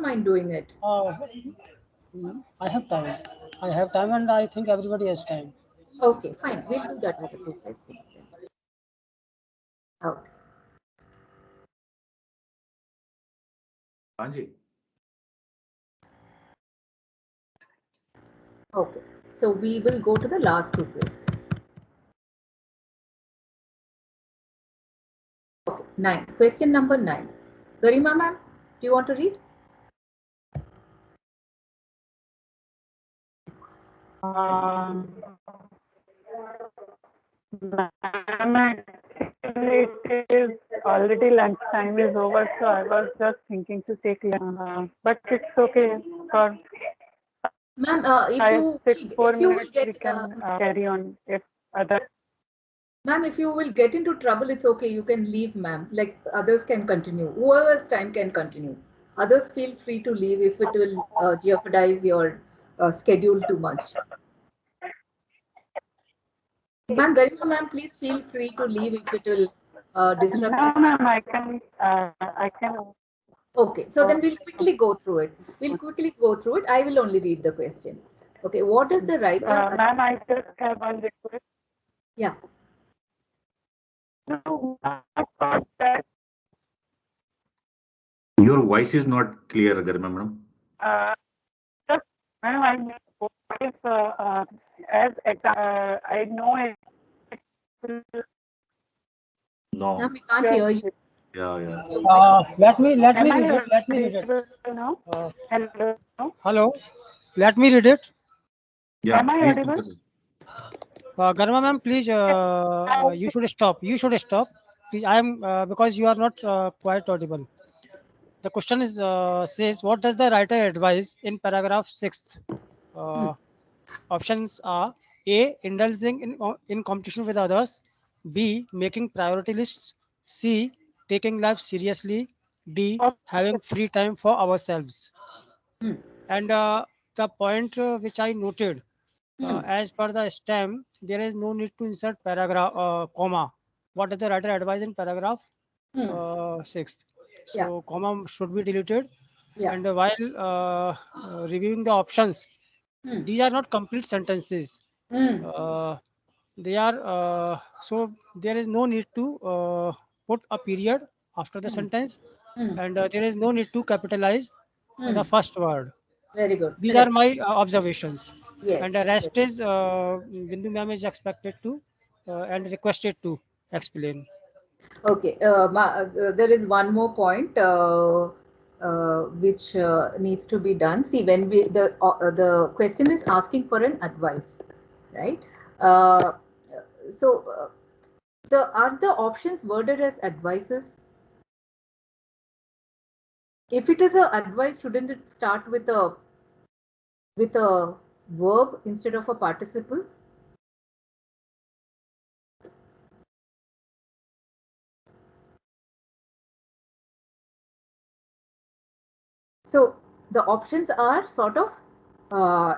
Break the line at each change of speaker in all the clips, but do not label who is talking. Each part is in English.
mind doing it?
I have time. I have time, and I think everybody has time.
Okay, fine. We'll do that with the 2 questions then. Okay.
Anji.
Okay. So we will go to the last 2 questions. Okay, 9. Question number 9. Garima ma'am, do you want to read?
It is already lunchtime is over, so I was just thinking to take lunch. But it's okay. For
Ma'am,
4
if you will
minutes, we
get
can carry on if other.
ma'am, if you will get into trouble, it's okay. You can leave, ma'am. Like others can continue. Whoever's time can continue. Others feel free to leave if it will jeopardize your schedule too much. Ma'am, Garima ma'am, please feel free to leave if it will disrupt your
No,
study.
ma'am, I can.
Okay, so then we'll quickly go through it. We'll quickly go through it. I will only read the question. Okay, what does the writer?
Ma'am, I just have one request.
Yeah.
No, I thought that
Your voice is not clear, Garima madam.
just, ma'am, I know what is as I know it.
No.
Ma'am, we can't hear you.
Yeah, yeah.
Your voice is.
Let me
Am
read
I
it. Let me read it.
audible now? Hello.
Hello. Let me read it.
Yeah,
Am I
please,
audible?
Pankaj.
Garma ma'am, please. You should stop. You should stop. Please, I am because you are not quite audible. The question is says what does the writer advise in paragraph 6?
Hmm.
Uh, Options are A. Indulging in competition with others. B. Making priority lists. C. Taking life seriously. D. Having free time for ourselves.
Hmm.
And the point which I noted,
Hmm.
as per the STEM, there is no need to insert paragraph comma. What does the writer advise in paragraph
Hmm.
6?
Yeah.
So comma should be deleted.
Yeah.
And while reviewing the options,
Hmm.
these are not complete sentences.
Hmm.
Uh, they are so there is no need to put a period after the
Hmm.
sentence,
Hmm.
and there is no need to capitalize
Hmm.
the first word.
Very good.
These are
Correct.
my observations, and the
Yes.
rest
Yes.
is Bindu ma'am is expected to and requested to explain.
Okay. There is one more point which needs to be done. See, when the question is asking for an advice, right? Uh, so the are the options worded as advices? If it is a advice, shouldn't it start with a verb instead of a participle? So the options are sort of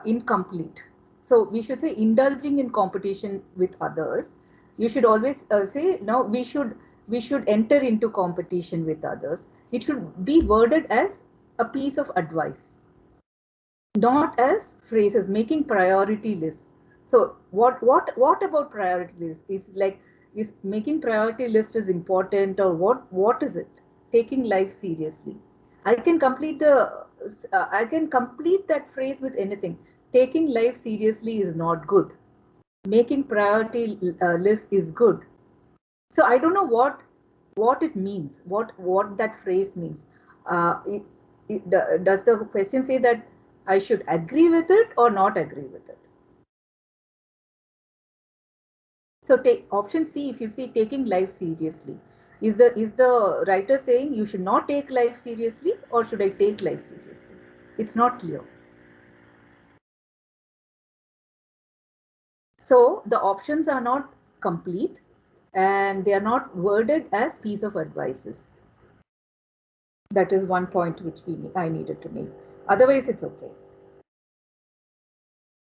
incomplete. So we should say indulging in competition with others. You should always say no. We should enter into competition with others. It should be worded as a piece of advice, not as phrases. Making priority lists. So what about priority list? Is making priority list is important, or what is it? Taking life seriously. I can complete that phrase with anything. Taking life seriously is not good. Making priority list is good. So I don't know what it means, what that phrase means. Does the question say that I should agree with it or not agree with it? So take option C. If you see taking life seriously, is the writer saying you should not take life seriously, or should I take life seriously? It's not clear. So the options are not complete, and they are not worded as piece of advices. That is one point which I needed to make. Otherwise, it's okay.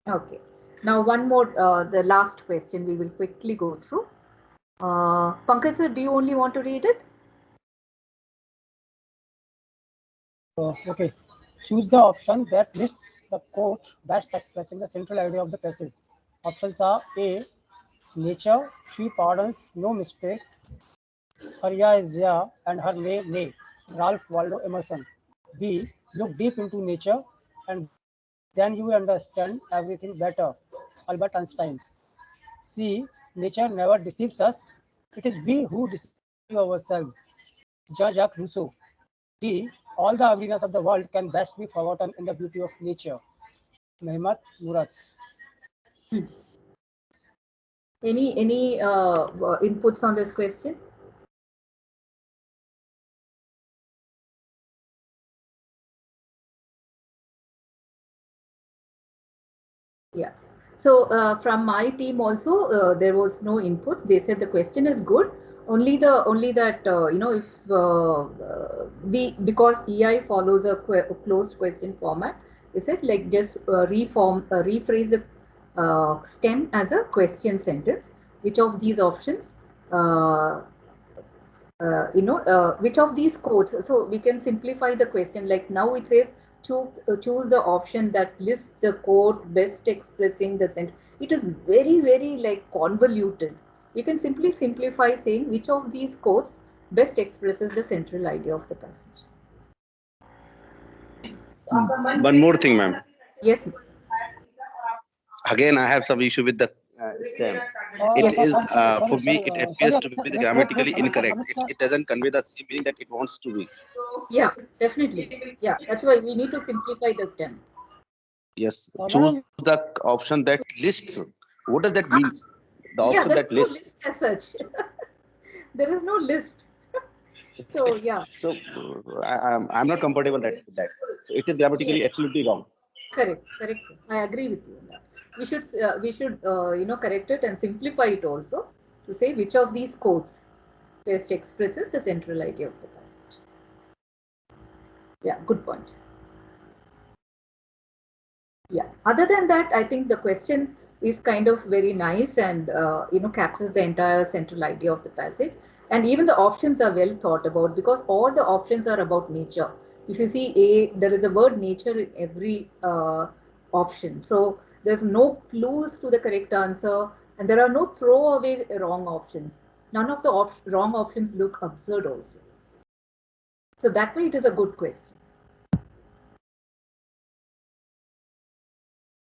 Okay. Now one more, the last question we will quickly go through. Pankaj sir, do you only want to read it?
Okay. Choose the option that lists the quote best expressing the central idea of the passage. Options are A. Nature, she pardons, no mistakes. Her yeah is yeah and her nay, nay. Ralph Waldo Emerson. B. Look deep into nature and then you will understand everything better. Albert Einstein. C. Nature never deceives us. It is we who deceive ourselves. Jean-Jacques Rousseau. D. All the ugliness of the world can best be forgotten in the beauty of nature. Mehmet Murad.
Any inputs on this question? Yeah. So from my team also, there was no inputs. They said the question is good. Only that if we, because EI follows a closed question format, they said like just rephrase the stem as a question sentence. Which of these options? Which of these codes? So we can simplify the question. Like now it says choose the option that lists the code best expressing the sentence. It is very, very like convoluted. We can simply simplify saying which of these codes best expresses the central idea of the passage.
One more thing, ma'am.
Yes.
Again, I have some issue with the stem. It is, for me, it appears to be grammatically incorrect. It doesn't convey the same meaning that it wants to be.
Yeah, definitely. Yeah, that's why we need to simplify the stem.
Yes, choose the option that lists. What does that mean? The option that lists.
No list as such. There is no list. So yeah.
So I'm not comfortable with that. So it is grammatically absolutely wrong.
Correct. I agree with you on that. We should correct it and simplify it also to say which of these codes best expresses the central idea of the passage. Yeah, good point. Yeah. Other than that, I think the question is kind of very nice and captures the entire central idea of the passage. And even the options are well thought about because all the options are about nature. If you see there is a word nature in every option. So there's no clues to the correct answer and there are no throwaway wrong options. None of the wrong options look absurd also. So that way it is a good question.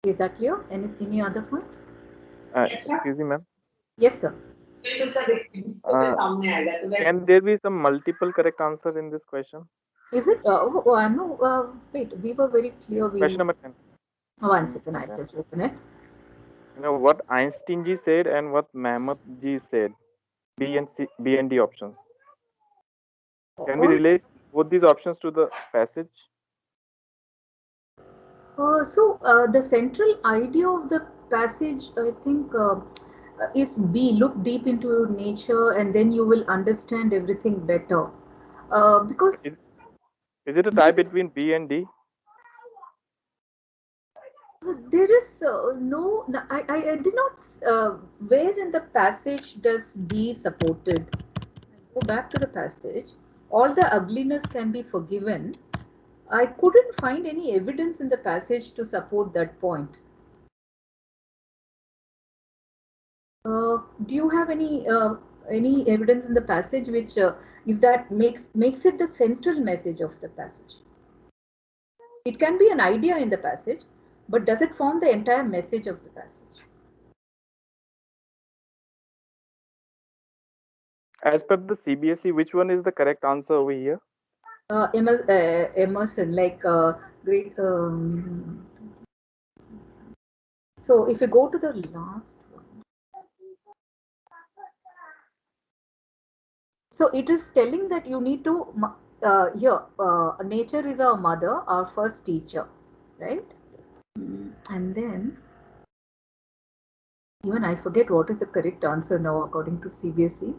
Is that clear? Any other point?
Excuse me, ma'am.
Yes, sir.
Can there be some multiple correct answers in this question?
Is it? No. Wait, we were very clear.
Question number 10.
1 second, I'll just open it.
You know what Einstein ji said and what Mehmet ji said. B and D options. Can we relate both these options to the passage?
The central idea of the passage, I think, is B. Look deep into nature, and then you will understand everything better. Because
is it a tie between B and D?
there is no. I did not. Where in the passage does B supported? Go back to the passage. All the ugliness can be forgiven. I couldn't find any evidence in the passage to support that point. Do you have any evidence in the passage which is that makes it the central message of the passage? It can be an idea in the passage, but does it form the entire message of the passage?
As per the CBSE, which one is the correct answer over here?
Emerson, like great. So if you go to the last one. So it is telling that you need to, nature is our mother, our first teacher, right? And then, even I forget what is the correct answer now according to CBSE.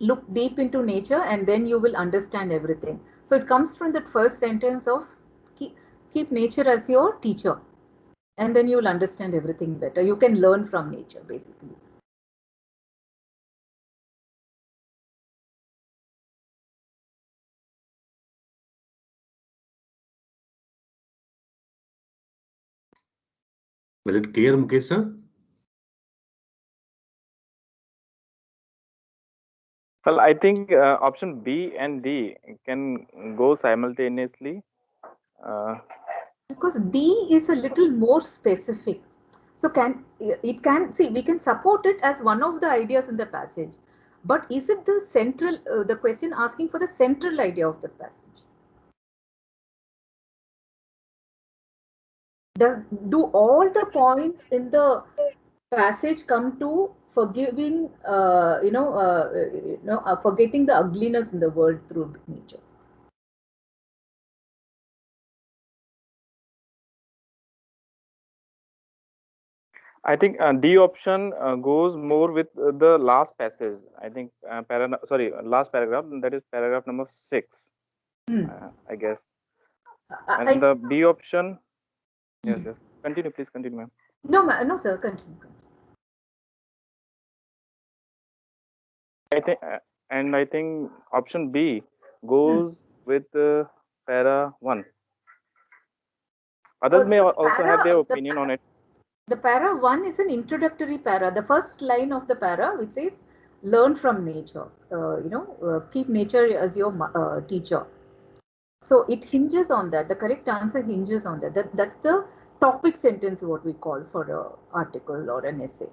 Look deep into nature and then you will understand everything. So it comes from that first sentence of keep nature as your teacher and then you will understand everything better. You can learn from nature basically.
Was it clear, Mukesh sir?
Well, I think option B and D can go simultaneously.
Because D is a little more specific. So we can support it as one of the ideas in the passage. But is it the central, the question asking for the central idea of the passage? Do all the points in the passage come to forgiving, forgetting the ugliness in the world through nature?
I think D option goes more with the last passage. I think last paragraph. That is paragraph number 6. I guess. And the B option. Yes. Continue, please continue, ma'am.
No, sir. Continue.
I think option B goes with para 1. Others may also have their opinion on it.
The para 1 is an introductory para. The first line of the para, which says, learn from nature. Keep nature as your teacher. So it hinges on that. The correct answer hinges on that. That's the topic sentence, what we call for an article or an essay.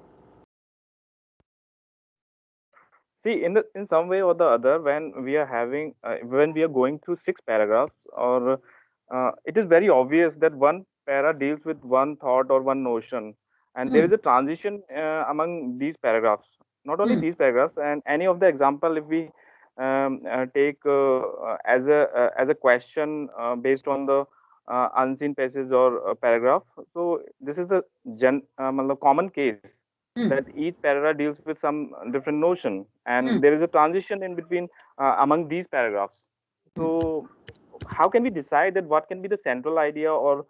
See, in some way or the other, when we are going through 6 paragraphs, or it is very obvious that one para deals with one thought or one notion, and there is a transition among these paragraphs. Not only these paragraphs, and any of the example, if we take as a question based on the unseen passage or paragraph. So this is the common case. That each paragraph deals with some different notion, and there is a transition in between among these paragraphs. So how can we decide that what can be the central idea or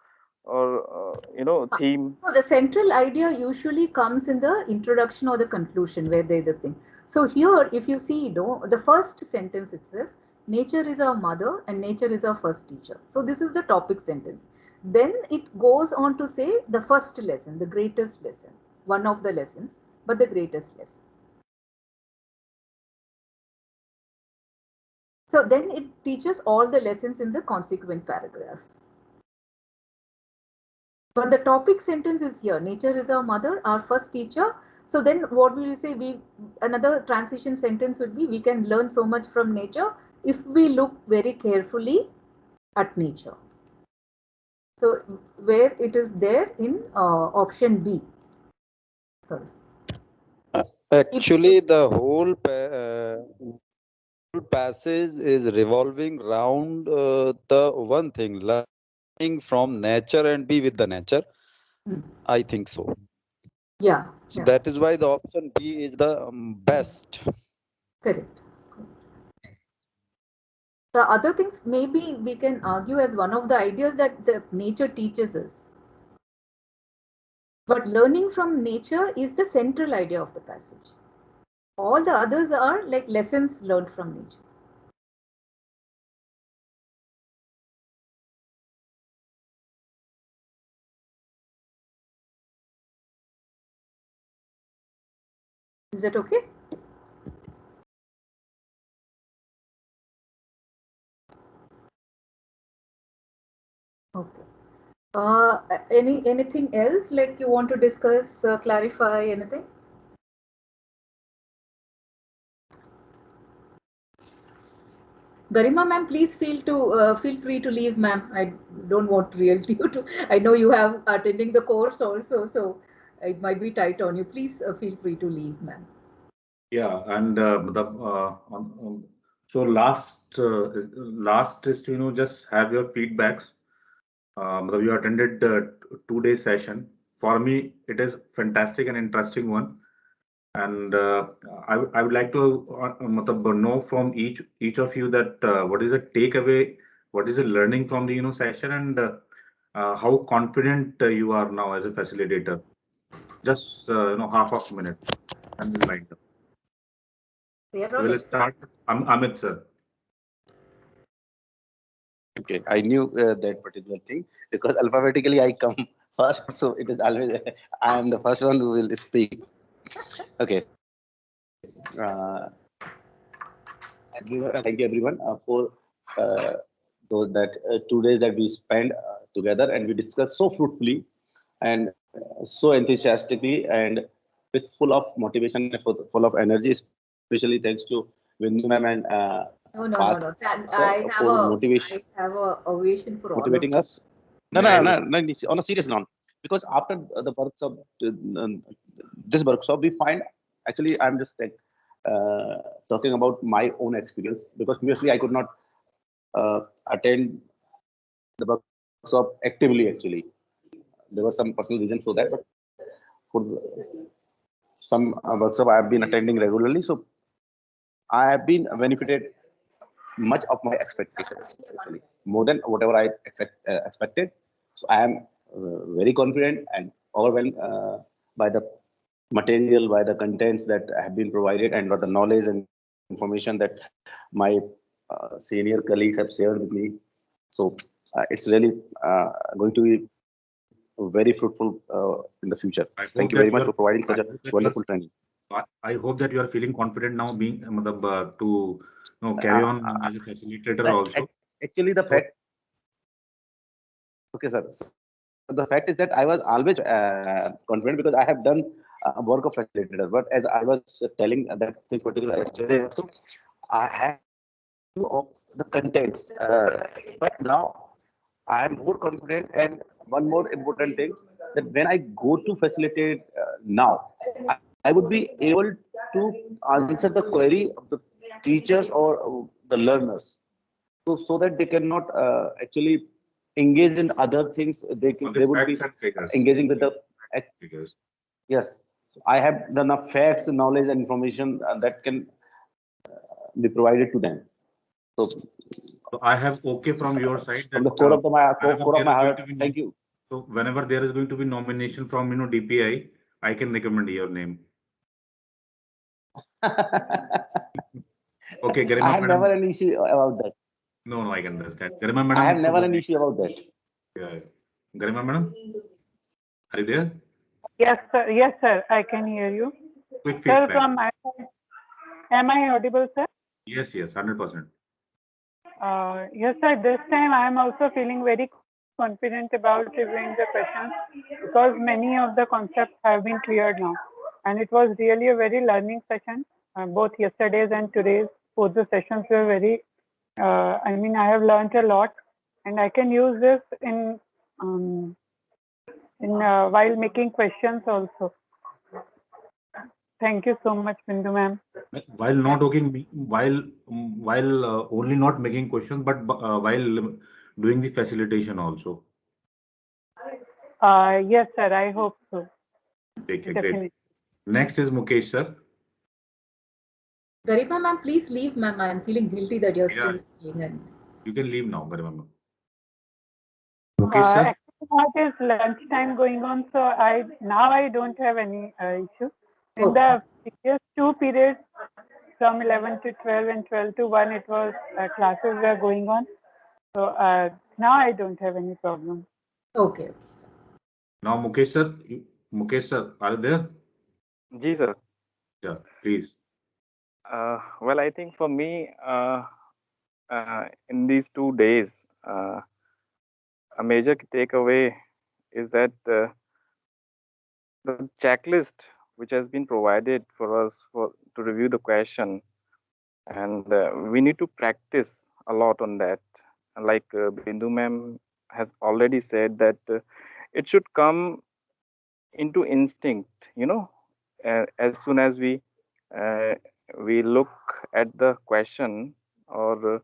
theme?
So the central idea usually comes in the introduction or the conclusion, where there is the thing. So here, if you see, the first sentence itself, nature is our mother and nature is our first teacher. So this is the topic sentence. Then it goes on to say the first lesson, the greatest lesson, one of the lessons, but the greatest lesson. So then it teaches all the lessons in the consequent paragraphs. But the topic sentence is here. Nature is our mother, our first teacher. So then what will you say? Another transition sentence would be, we can learn so much from nature if we look very carefully at nature. So where it is there in option B. Sorry.
Actually, the whole passage is revolving around the one thing, learning from nature and be with the nature. I think so.
Yeah.
So that is why the option B is the best.
Correct. The other things maybe we can argue as one of the ideas that the nature teaches us. But learning from nature is the central idea of the passage. All the others are like lessons learned from nature. Is that okay? Okay. Anything else like you want to discuss, clarify anything? Garima ma'am, please feel free to leave, ma'am. I don't want really you to. I know you have attending the course also, so it might be tight on you. Please feel free to leave, ma'am.
Yeah, and so last is to just have your feedbacks. You attended the 2-day session. For me, it is fantastic and interesting one. And I would like to know from each of you that what is the takeaway, what is the learning from the session, and how confident you are now as a facilitator. Just half of a minute, and we'll wind up. We'll start. Amit sir.
Okay, I knew that particular thing because alphabetically I come first, so it is always I am the first one who will speak. Okay. Thank you everyone for those that 2 days that we spent together, and we discussed so fruitfully and so enthusiastically and with full of motivation and full of energy, especially thanks to Vindu ma'am and
No.
for motivation,
I have a ovation for all of
motivating
you.
us. No, on a serious note, because after the workshop, this workshop, we find actually I'm just like talking about my own experience, because previously I could not attend the workshop actively. Actually, there was some personal reason for that, but for some workshop I have been attending regularly, so I have been benefited much of my expectations, actually more than whatever I expected. So I am very confident and overwhelmed by the material, by the contents that have been provided, and by the knowledge and information that my senior colleagues have shared with me. So it's really going to be very fruitful in the future. Thank you very much for providing such a wonderful training.
I hope that you are feeling confident now, being to carry on as a facilitator also.
Actually, the fact. Okay, sir. The fact is that I was always confident because I have done work of facilitator. But as I was telling that thing particular yesterday, also I have of the contents. But now I am more confident, and one more important thing, that when I go to facilitate now, I would be able to answer the query of the teachers or the learners, so that they cannot actually engage in other things. They would be engaging with the
figures.
Yes, I have enough facts, knowledge, and information that can be provided to them.
So I have okay from your side.
From the core of my heart.
Thank you. So whenever there is going to be nomination from DPI, I can recommend your name. Okay, Garima,
I have never an issue about that.
No, I can understand. Garima, madam,
I have never an issue about that.
Yeah. Garima, madam, are you there?
Yes, sir. Yes, sir. I can hear you.
Quick
Sir,
feedback.
from my side, am I audible, sir?
Yes, 100%.
Yes, sir. This time I am also feeling very confident about reviewing the questions, because many of the concepts have been cleared now. And it was really a very learning session. Both yesterday's and today's, both the sessions were very, I mean, I have learned a lot, and I can use this in while making questions also. Thank you so much, Bindu ma'am.
While not talking, while only not making questions, but while doing the facilitation also.
Yes, sir. I hope so.
Okay,
Definitely.
great. Next is Mukesh, sir.
Garima ma'am, please leave, ma'am. I am feeling guilty that you're still staying in.
You can leave now, Garima ma'am. Mukesh, sir.
Actually, now it is lunchtime going on, so I don't have any issue. In the previous 2 periods, from 11 to 12 and 12 to 1, it was classes were going on. So now I don't have any problem.
Okay.
Now, Mukesh, sir, are you there?
Ji, sir.
Yeah, please.
Well, I think for me, in these 2 days, a major takeaway is that the checklist which has been provided for us to review the question, and we need to practice a lot on that. Like Bindu ma'am has already said that it should come into instinct, as soon as we look at the question, or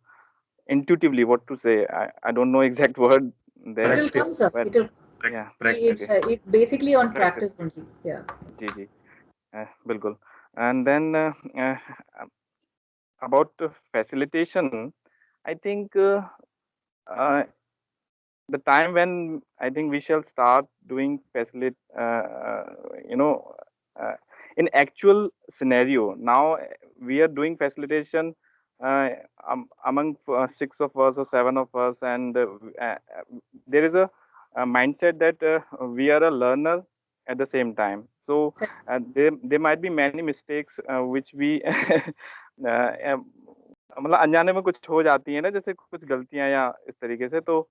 intuitively, what to say, I don't know exact word there.
It will come, sir.
But,
It will.
Yeah.
It basically on practice only. Yeah.
Ji. Bilkul. And then about facilitation, I think the time when I think we shall start doing in actual scenario. Now we are doing facilitation among 6 of us or 7 of us, and there is a mindset that we are a learner at the same time. So there might be many mistakes which we मतलब अनजाने में कुछ हो जाती है ना, जैसे कुछ गलतियां या इस तरीके से, तो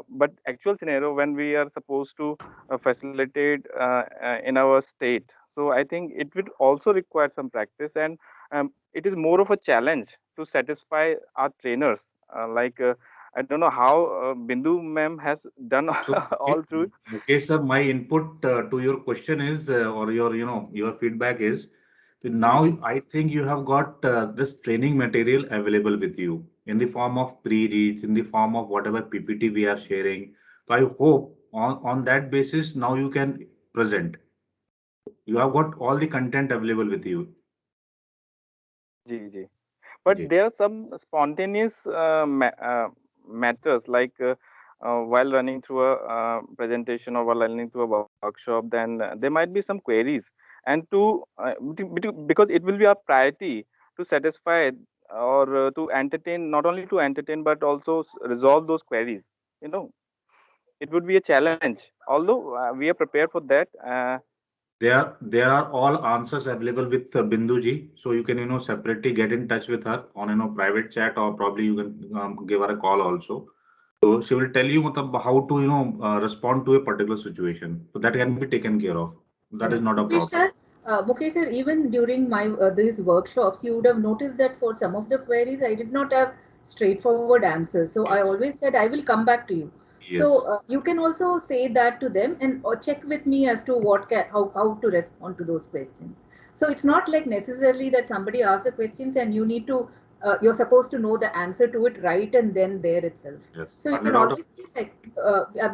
but actual scenario when we are supposed to facilitate in our state, so I think it would also require some practice, and it is more of a challenge to satisfy our trainers. I don't know how Bindu ma'am has done
So,
all through.
okay, sir, my input to your question is, or your feedback is, that now I think you have got this training material available with you in the form of pre-reads, in the form of whatever PPT we are sharing. So I hope on that basis now you can present. You have got all the content available with you.
Ji. But there are some spontaneous matters, like while running through a presentation or while running through a workshop, then there might be some queries, and because it will be our priority to satisfy or to entertain, not only to entertain but also resolve those queries. It would be a challenge, although we are prepared for that.
There are all answers available with Bindu ji, so you can separately get in touch with her on private chat, or probably you can give her a call also. So she will tell you how to respond to a particular situation. So that can be taken care of. That is not a problem.
Mukesh sir, even during my these workshops, you would have noticed that for some of the queries, I did not have straightforward answers. So I always said I will come back to you.
Yes.
So you can also say that to them and check with me as to how to respond to those questions. So it's not like necessarily that somebody asks the questions and you need to you're supposed to know the answer to it right and then there itself.
Yes.
So you can always say like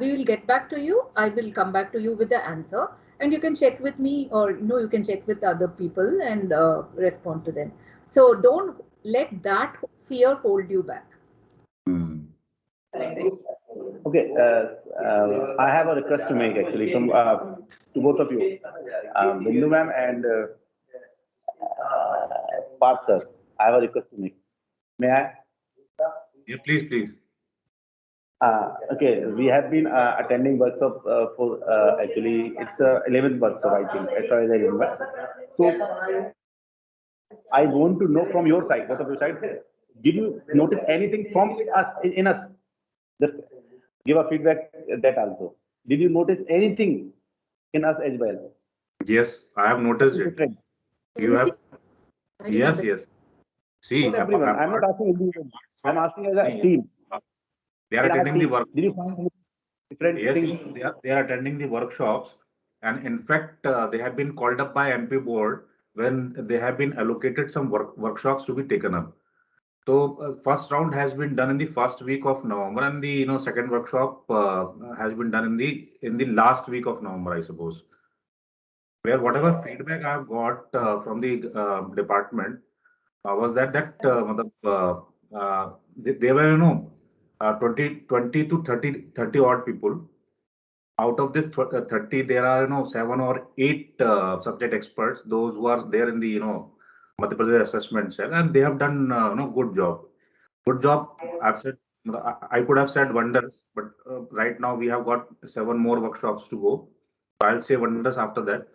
we will get back to you. I will come back to you with the answer. And you can check with me, or you can check with other people and respond to them. So don't let that fear hold you back.
Okay, I have a request to make actually from to both of you, Bindu ma'am and Parth sir. I have a request to make. May I?
Yeah, please.
Okay, we have been attending workshop for actually it's 11th workshop, I think, as far as I remember. So I want to know from your side, both of your side, did you notice anything from us in us? Just give a feedback that also. Did you notice anything in us as well?
Yes, I have noticed it. You have. Yes. See,
everyone. I'm not asking individually. I'm asking as a team.
They are attending the work.
Did you find different things?
They are attending the workshops, and in fact, they have been called up by MP board when they have been allocated some workshops to be taken up. So first round has been done in the first week of November, and the second workshop has been done in the last week of November, I suppose. Where whatever feedback I have got from the department was that they were 20 to 30 odd people. Out of this 30, there are 7 or 8 subject experts, those who are there in the Madhya Pradesh assessment cell, and they have done good job. Good job. I've said I could have said wonders, but right now we have got 7 more workshops to go. I'll say wonders after that.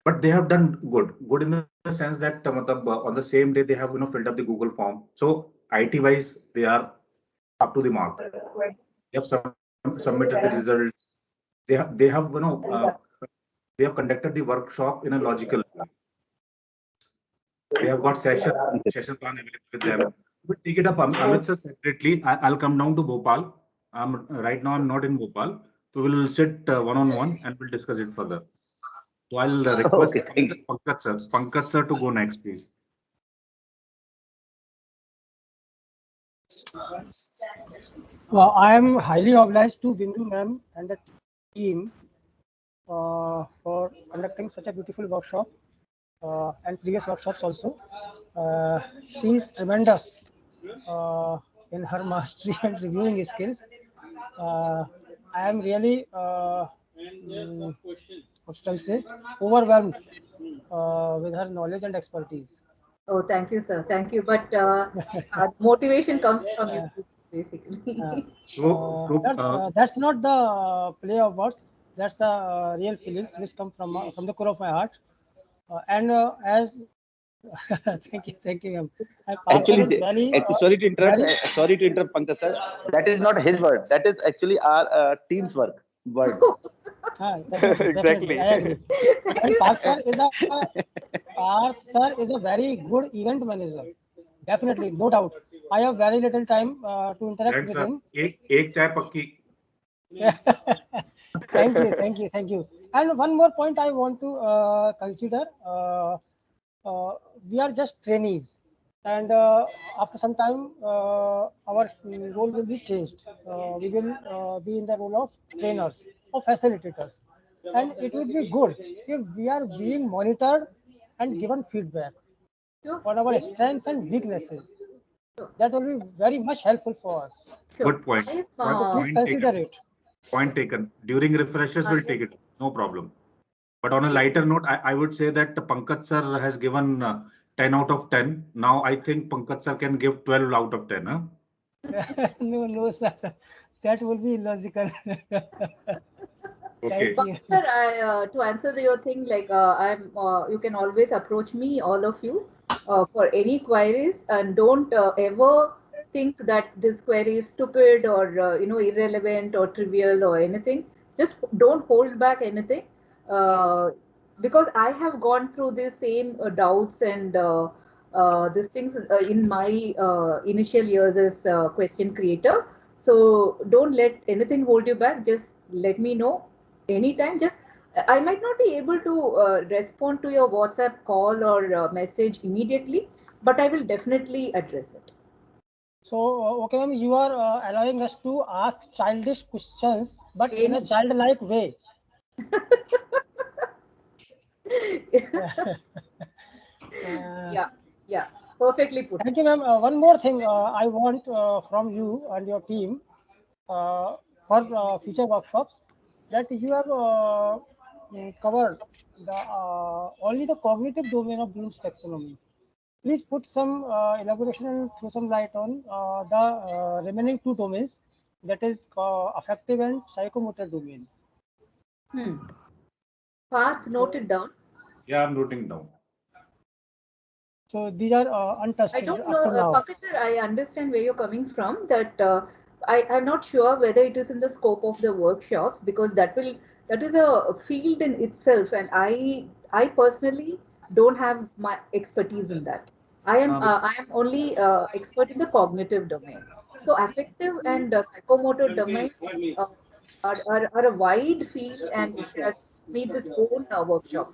But they have done good in the sense that on the same day they have filled up the Google form. So IT wise they are up to the mark. They have submitted the results. They have they have conducted the workshop in a logical way. They have got session plan available with them. We'll take it up, Amit sir, separately. I'll come down to Bhopal. Right now I'm not in Bhopal. So we'll sit one-on-one and we'll discuss it further. So I'll request Pankaj sir to go next, please.
I am highly obliged to Bindu ma'am and the team for conducting such a beautiful workshop and previous workshops also. She is tremendous in her mastery and reviewing skills. I am really, what should I say, overwhelmed with her knowledge and expertise.
Oh, thank you, sir. Thank you. But motivation comes from you. basically.
That's not the play of words. That's the real feelings which come from the core of my heart. And as thank you, ma'am. And Partha is
Actually,
very,
sorry to interrupt.
very
Sorry to interrupt, Pankaj sir. That is not his word. That is actually our team's word.
definitely,
Exactly.
I agree. And Parth sir is a very good event manager. Definitely, no doubt. I have very little time to interact
Thanks,
with
sir.
him.
एक चाय पक्की.
Thank you. And one more point I want to consider. We are just trainees, and after some time, our role will be changed. We will be in the role of trainers or facilitators, and it would be good if we are being monitored and given feedback
Sure.
on our
Yeah,
strengths and weaknesses.
sure.
That will be very much helpful for us.
Sure.
Good point.
I'm,
So please
Point
consider
taken.
it.
Point taken. During refreshers, we'll take it. No problem. But on a lighter note, I would say that Pankaj sir has given 10 out of 10. Now I think Pankaj sir can give 12 out of 10. Huh?
No, sir. That will be illogical.
Okay.
Thank you.
Sir, to answer your thing, like you can always approach me, all of you, for any queries, and don't ever think that this query is stupid or irrelevant or trivial or anything. Just don't hold back anything, uh, because I have gone through the same doubts and these things in my initial years as question creator. So don't let anything hold you back. Just let me know anytime. Just I might not be able to respond to your WhatsApp call or message immediately, but I will definitely address it.
So, okay, ma'am, you are allowing us to ask childish questions, but in a
Any
childlike way.
yeah, yeah, perfectly put.
Thank you, ma'am. One more thing I want from you and your team for future workshops, that you have covered only the cognitive domain of Bloom's taxonomy. Please put some elaboration and throw some light on the remaining two domains, that is affective and psychomotor domain.
Path noted down.
Yeah, I'm noting down.
So these are untouched
I don't
up
know,
to now.
Pankaj sir, I understand where you're coming from. That I'm not sure whether it is in the scope of the workshops, because that is a field in itself, and I personally don't have my expertise in that. I am only expert in the cognitive domain. So affective and psychomotor domain uh, are a wide field, and it has needs its own workshop.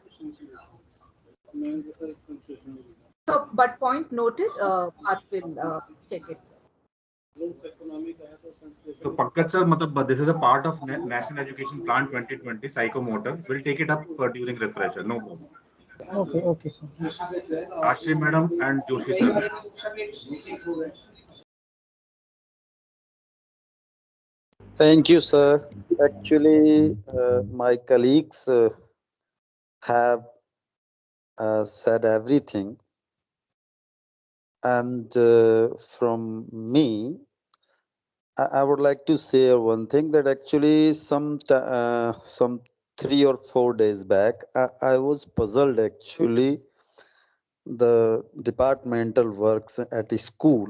So, but point noted, Path will check it.
So Pankaj sir, this is a part of National Education Plan 2020 psychomotor. We'll take it up during refresher. No problem.
Okay, sir.
Ashri madam and Joshi sir.
Thank you, sir. Actually, my colleagues have said everything. And from me, I would like to say one thing, that actually some 3 or 4 days back, I was puzzled actually the departmental works at a school.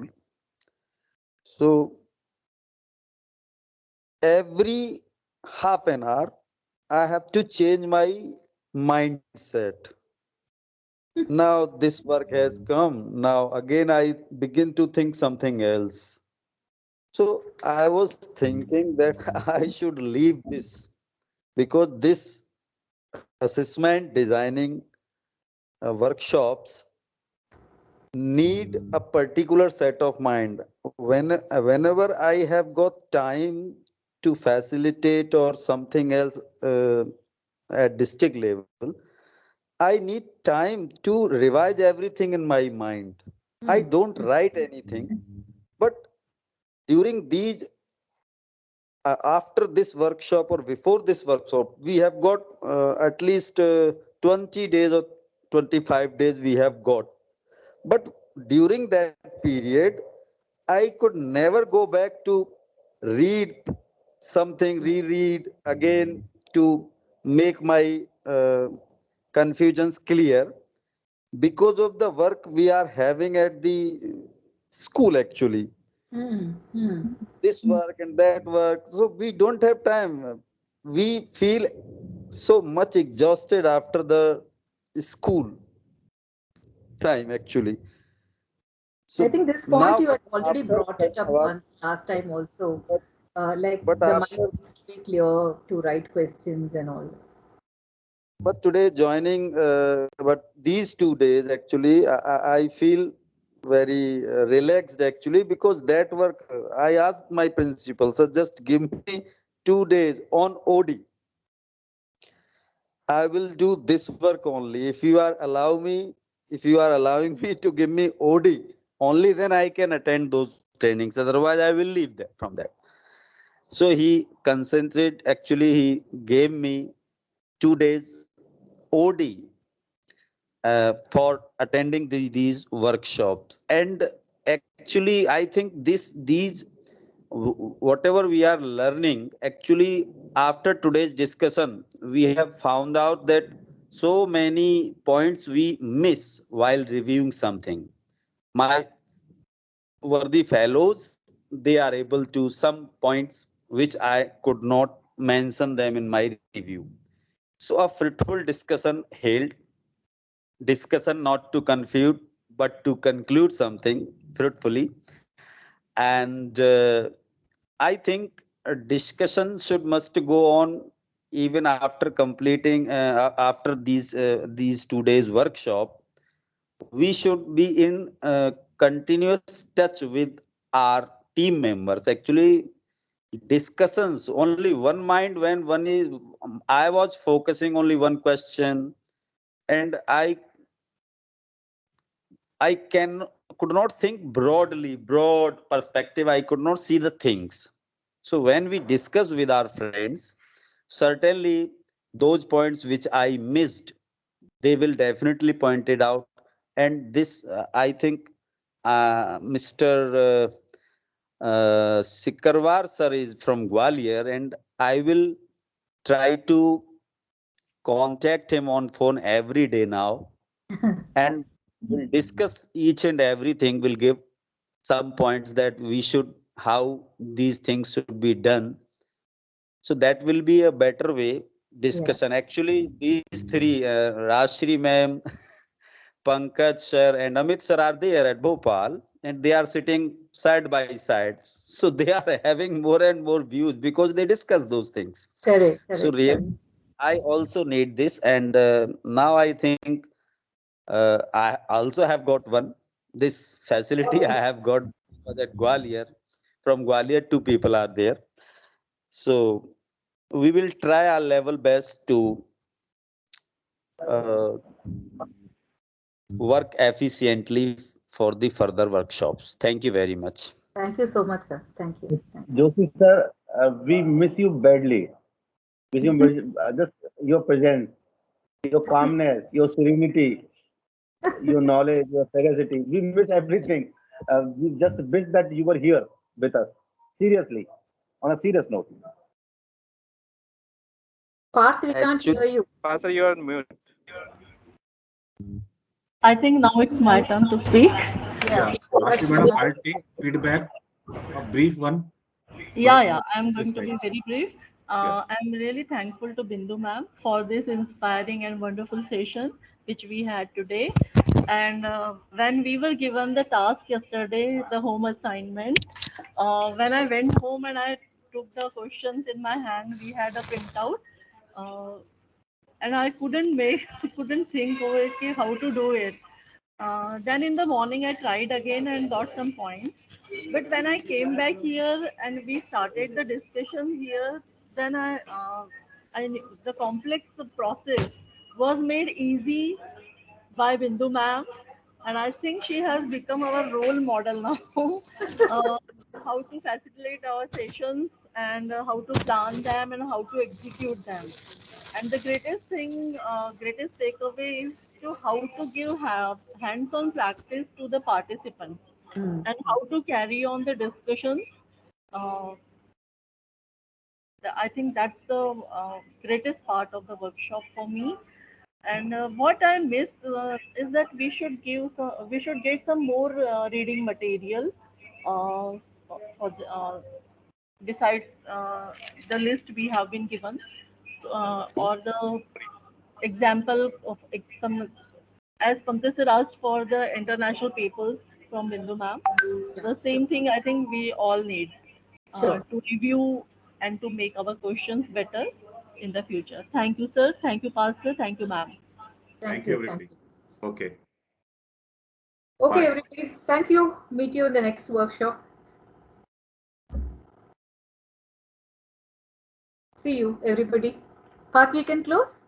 So every half an hour, I have to change my mindset. Now this work has come. Now again, I begin to think something else. So I was thinking that I should leave this, because this assessment designing workshops need a particular set of mind. Whenever I have got time to facilitate or something else at district level, I need time to revise everything in my mind. I don't write anything, but during these after this workshop or before this workshop, we have got at least 20 days or 25 days we have got. But during that period, I could never go back to read something, reread again to make my confusions clear because of the work we are having at the school actually. This work and that work, so we don't have time. We feel so much exhausted after the school time actually. So
I think this
now
point you had already
after
brought it up once last time also. Like
but
the
after
mind needs to be clear to write questions and all.
but today joining but these 2 days actually I feel very relaxed actually because that work I asked my principal, so just give me 2 days on OD. I will do this work only. If you are allowing me to give me OD, only then I can attend those trainings. Otherwise, I will leave that from that. So he concentrated. Actually, he gave me 2 days OD for attending these workshops. And actually, I think these whatever we are learning actually after today's discussion we have found out that so many points we miss while reviewing something. My worthy fellows, they are able to some points which I could not mention them in my review. So a fruitful discussion held, discussion not to confute but to conclude something fruitfully. And I think a discussion should must go on even after completing after these 2 days workshop. We should be in continuous touch with our team members. Actually, discussions only one mind when one is. I was focusing only one question, and I could not think broadly, broad perspective. I could not see the things. So when we discuss with our friends, certainly those points which I missed, they will definitely point it out. And this, I think, Mr. Sikarwar sir is from Gwalior, and I will try to contact him on phone every day now, and we'll discuss each and everything. We'll give some points that we should how these things should be done, so that will be a better way discussion. Actually these three Rashri ma'am, Pankaj sir and Amit sir are there at Bhopal, and they are sitting side by side, so they are having more and more views because they discuss those things.
Correct,
So
correct, correct.
really I also need this, and now I think I also have got one this facility I have got at Gwalior. From Gwalior, two people are there. So we will try our level best to uh, work efficiently for the further workshops. Thank you very much.
Thank you so much, sir. Thank you. Thank you.
Joshi sir, we miss you badly. Miss you, just your presence, your calmness, your serenity, your knowledge, your sagacity. We miss everything. We just wish that you were here with us. Seriously, on a serious note.
Parth, we can't
Actually,
hear you.
Pastor, you are mute.
I think now it's my turn to speak.
Yeah, Rashi madam, I'll take feedback, a brief one.
Yeah, I'm going
This
to be
guys.
very brief. I'm really thankful to Bindu ma'am for this inspiring and wonderful session which we had today. And when we were given the task yesterday, the home assignment, when I went home and I took the questions in my hand, we had a printout. Uh, and I couldn't make, couldn't think over it, how to do it. Then in the morning, I tried again and got some points. But when I came back here and we started the discussion here, then the complex process was made easy by Bindu ma'am, and I think she has become our role model now. How to facilitate our sessions and how to plan them and how to execute them. And the greatest thing, greatest takeaway is to how to give hands-on practice to the participants. and how to carry on the discussions. Uh, I think that's the greatest part of the workshop for me. And what I miss is that we should get some more reading material uh, besides the list we have been given, or the example of some, as Pankaj sir asked for the international papers from Bindu ma'am. The same thing I think we all need to review and to make our questions better in the future. Thank you, sir. Thank you, Pastor. Thank you, ma'am.
Thank you, everybody. Okay.
Okay,
Bye.
everybody. Thank you. Meet you in the next workshop. See you, everybody. Path, we can close?